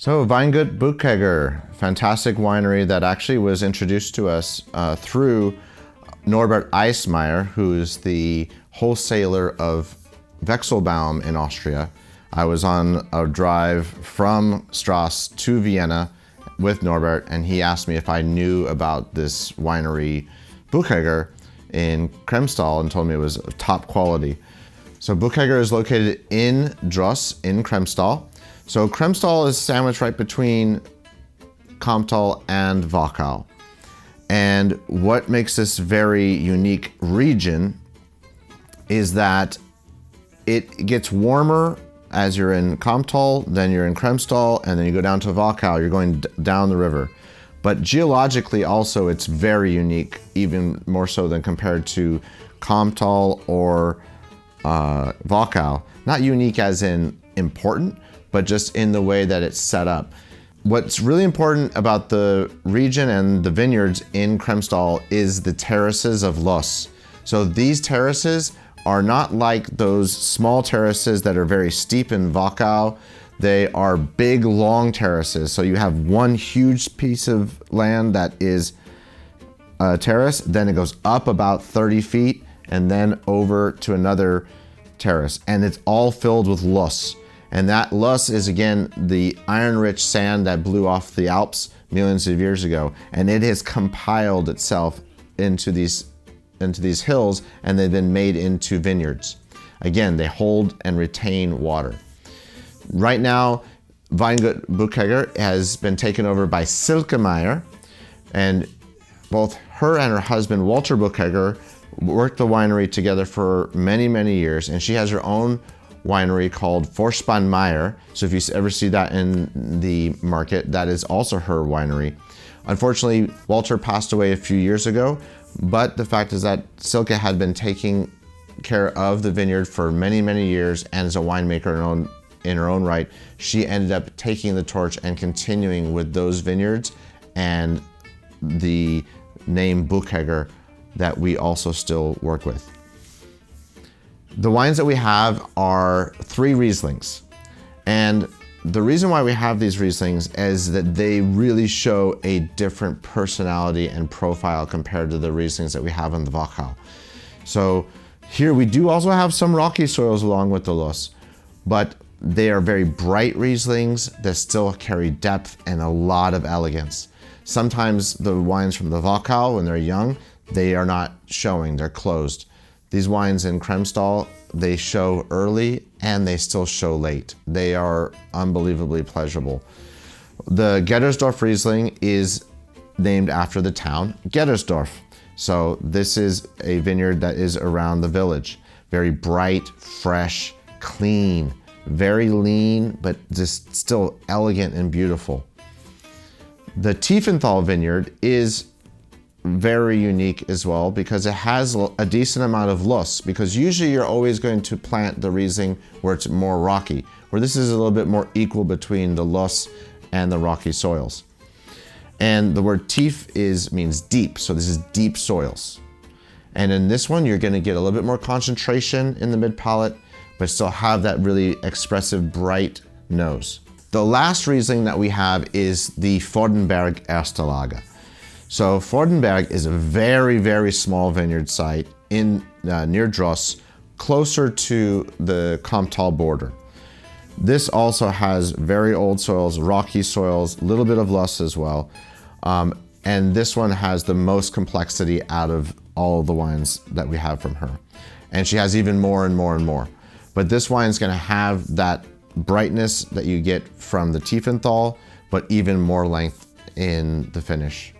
So Weingut Buchegger, fantastic winery that actually was introduced to us through Norbert Eismeyer, who's the wholesaler of Wechselbaum in Austria. I was on a drive from Strasse to Vienna with Norbert, and he asked me if I knew about this winery Buchegger in Kremstal and told me it was top quality. So Buchegger is located in Dross in Kremstal. So Kremstal is sandwiched right between Kremstal and Wachau. And what makes this very unique region is that it gets warmer as you're in Kremstal, then you're in Kremstal, and then you go down to Wachau, you're going down the river. But geologically also it's very unique, even more so than compared to Kremstal or Wachau. Not unique as in important, but just in the way that it's set up. What's really important about the region and the vineyards in Kremstal is the terraces of Loss. So these terraces are not like those small terraces that are very steep in Wachau. They are big, long terraces. So you have one huge piece of land that is a terrace, then it goes up about 30 feet and then over to another terrace. And it's all filled with loess. And that loess is, again, the iron-rich sand that blew off the Alps millions of years ago. And it has compiled itself into these hills, and they've been made into vineyards. Again, they hold and retain water. Right now, Weingut Buchegger has been taken over by Silke Meyer, and both her and her husband, Walter Buchegger, worked the winery together for many, many years, and she has her own winery called Vorspann Meyer. So if you ever see that in the market, that is also her winery. Unfortunately, Walter passed away a few years ago, but the fact is that Silke had been taking care of the vineyard for many, many years, and as a winemaker in her own right, she ended up taking the torch and continuing with those vineyards and the name Buchegger that we also still work with. The wines that we have are 3 Rieslings. And the reason why we have these Rieslings is that they really show a different personality and profile compared to the Rieslings that we have in the Wachau. So here we do also have some rocky soils along with the loess, but they are very bright Rieslings that still carry depth and a lot of elegance. Sometimes the wines from the Wachau, when they're young, they are not showing, they're closed. These wines in Kremstal, they show early and they still show late. They are unbelievably pleasurable. The Gettersdorf Riesling is named after the town Gettersdorf. So this is a vineyard that is around the village. Very bright, fresh, clean, very lean, but just still elegant and beautiful. The Tiefenthal vineyard is very unique as well because it has a decent amount of loess, because usually you're always going to plant the Riesling where it's more rocky, where this is a little bit more equal between the loess and the rocky soils. And the word tief means deep, so this is deep soils. And in this one, you're going to get a little bit more concentration in the mid palate, but still have that really expressive, bright nose. The last Riesling that we have is the Vordenberg Erste Lage. So Vordenberg is a very, very small vineyard site in near Dross, closer to the Kremstal border. This also has very old soils, rocky soils, a little bit of loess as well. And this one has the most complexity out of all of the wines that we have from her. And she has even more and more and more. But this wine is going to have that brightness that you get from the Tiefenthal, but even more length in the finish.